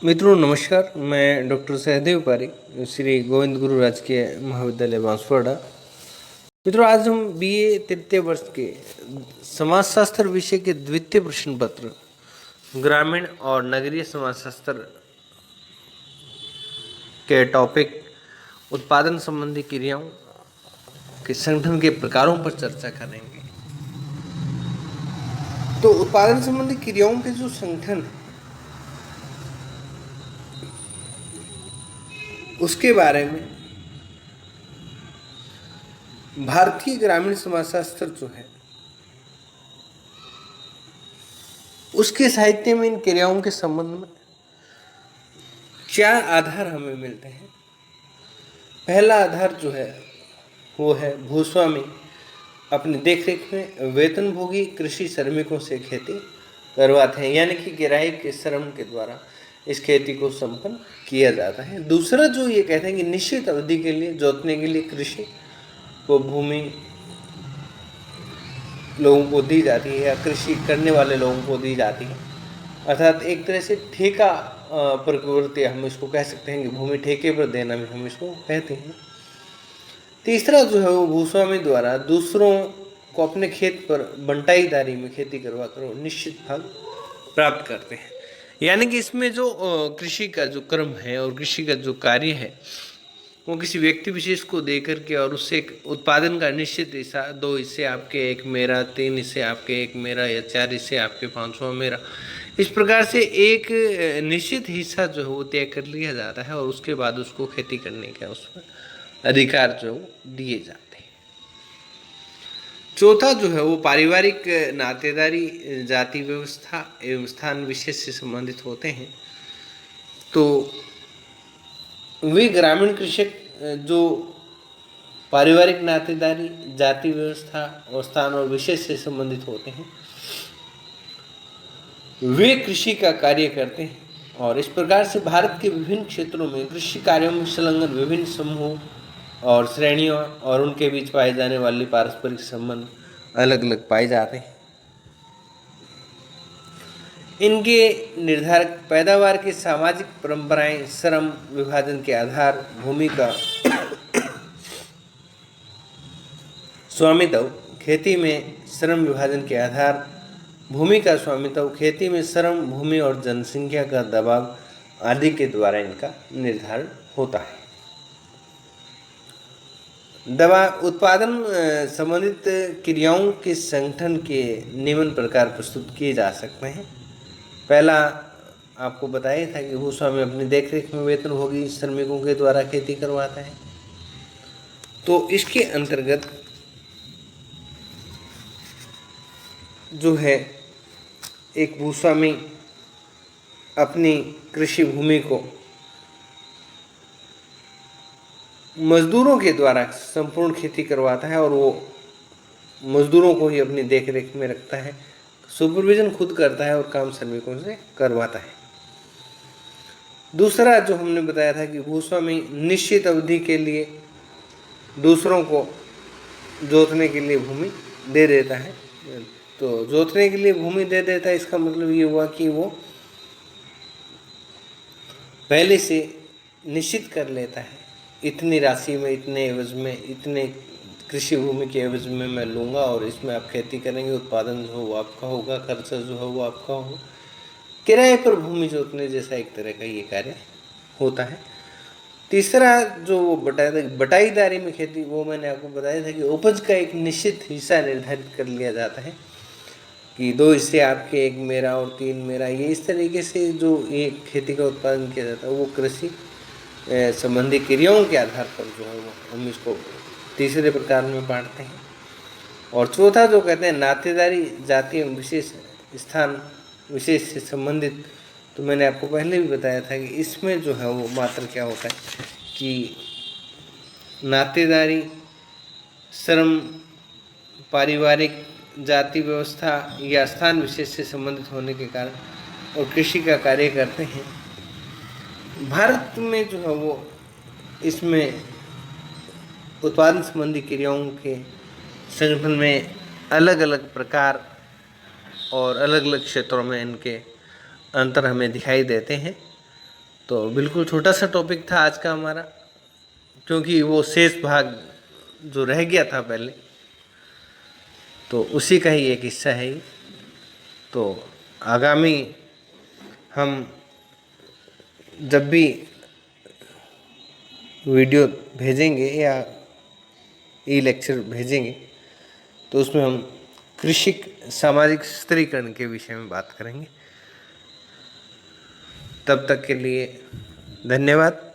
मित्रों नमस्कार। मैं डॉक्टर सहदेव पारी, श्री गोविंद गुरु राजकीय महाविद्यालय बांसवाड़ा। मित्रों, आज हम बीए तृतीय वर्ष के समाजशास्त्र विषय के द्वितीय प्रश्न पत्र ग्रामीण और नगरीय समाजशास्त्र के टॉपिक उत्पादन संबंधी क्रियाओं के संगठन के प्रकारों पर चर्चा करेंगे। तो उत्पादन संबंधी क्रियाओं के जो संगठन है उसके बारे में भारतीय ग्रामीण समाजशास्त्र जो है उसके साहित्य में इन क्रियाओं के संबंध में चार आधार हमें मिलते हैं। पहला आधार जो है वो है भूस्वामी अपनी देखरेख में वेतनभोगी कृषि श्रमिकों से खेती करवाते हैं, यानी कि किराए के श्रम के द्वारा इस खेती को संपन्न किया जाता है। दूसरा जो ये कहते हैं कि निश्चित अवधि के लिए जोतने के लिए कृषि को भूमि लोगों को दी जाती है या कृषि करने वाले लोगों को दी जाती है, अर्थात एक तरह से ठेका प्रवृत्ति हम इसको कह सकते हैं कि भूमि ठेके पर देना भी हम इसको कहते हैं। तीसरा जो है वो भूस्वामी द्वारा दूसरों को अपने खेत पर बंटाईदारी में खेती करवा कर निश्चित फल प्राप्त करते हैं, यानी कि इसमें जो कृषि का जो क्रम है और कृषि का जो कार्य है वो किसी व्यक्ति विशेष को दे करके और उससे एक उत्पादन का निश्चित हिस्सा, 2 हिस्से आपके, 1 मेरा, 3 हिस्से आपके, 1 मेरा, या 4 हिस्से आपके, 5वां मेरा, इस प्रकार से एक निश्चित हिस्सा जो है वो तय कर लिया जाता है और उसके बाद उसको खेती करने का उसमें अधिकार जो दिए जाते हैं। चौथा जो है वो पारिवारिक नातेदारी जाति व्यवस्था एवं स्थान विशेष से संबंधित होते हैं। तो वे ग्रामीण कृषक जो पारिवारिक नातेदारी जाति व्यवस्था और स्थान और विशेष से संबंधित होते हैं वे कृषि का कार्य करते हैं, और इस प्रकार से भारत के विभिन्न क्षेत्रों में कृषि कार्यों में संलग्न विभिन्न समूहों और श्रेणियों और उनके बीच पाए जाने वाले पारस्परिक संबंध अलग अलग पाए जाते हैं। इनके निर्धारक पैदावार की सामाजिक परंपराएं, श्रम विभाजन के आधार, भूमि का स्वामित्व, खेती में श्रम विभाजन के आधार, भूमि का स्वामित्व, खेती में श्रम, भूमि और जनसंख्या का दबाव आदि के द्वारा इनका निर्धारण होता है। दवा उत्पादन संबंधित क्रियाओं के संगठन के निम्न प्रकार प्रस्तुत किए जा सकते हैं। पहला आपको बताया था कि भूस्वामी अपनी देखरेख में वेतनभोगी श्रमिकों के द्वारा खेती करवाता है। तो इसके अंतर्गत जो है एक भूस्वामी अपनी कृषि भूमि को मजदूरों के द्वारा संपूर्ण खेती करवाता है और वो मजदूरों को ही अपनी देखरेख में रखता है, सुपरविजन खुद करता है और काम श्रमिकों से करवाता है। दूसरा जो हमने बताया था कि भूस्वामी निश्चित अवधि के लिए दूसरों को जोतने के लिए भूमि दे देता है। तो जोतने के लिए भूमि दे देता है, इसका मतलब ये हुआ कि वो पहले से निश्चित कर लेता है इतनी राशि में, इतने एवज में, इतने कृषि भूमि के एवज में मैं लूँगा और इसमें आप खेती करेंगे, उत्पादन जो वो आपका होगा, खर्चा जो है वो आपका होगा। किराए पर भूमि जोतने जैसा एक तरह का ये कार्य होता है। तीसरा जो वो बटाईदारी में खेती, वो मैंने आपको बताया था कि उपज का एक निश्चित हिस्सा निर्धारित कर लिया जाता है कि 2 हिस्से आपके, 1 मेरा और 3 मेरा, ये इस तरीके से जो ये खेती का उत्पादन किया जाता है वो कृषि संबंधी क्रियाओं के आधार पर जो है वो हम इसको तीसरे प्रकार में बांटते हैं। और चौथा जो कहते हैं नातेदारी जाति एवं विशेष स्थान विशेष से संबंधित, तो मैंने आपको पहले भी बताया था कि इसमें जो है वो मात्र क्या होता है कि नातेदारी, श्रम, पारिवारिक जाति व्यवस्था या स्थान विशेष से संबंधित होने के कारण और कृषि का कार्य करते हैं। भारत में जो है वो इसमें उत्पादन संबंधी क्रियाओं के संगठन में अलग अलग प्रकार और अलग अलग क्षेत्रों में इनके अंतर हमें दिखाई देते हैं। तो बिल्कुल छोटा सा टॉपिक था आज का हमारा, क्योंकि वो शेष भाग जो रह गया था पहले, तो उसी का ही एक हिस्सा है ये। तो आगामी हम जब भी वीडियो भेजेंगे या ई लेक्चर भेजेंगे तो उसमें हम कृषि सामाजिक स्त्रीकरण के विषय में बात करेंगे। तब तक के लिए धन्यवाद।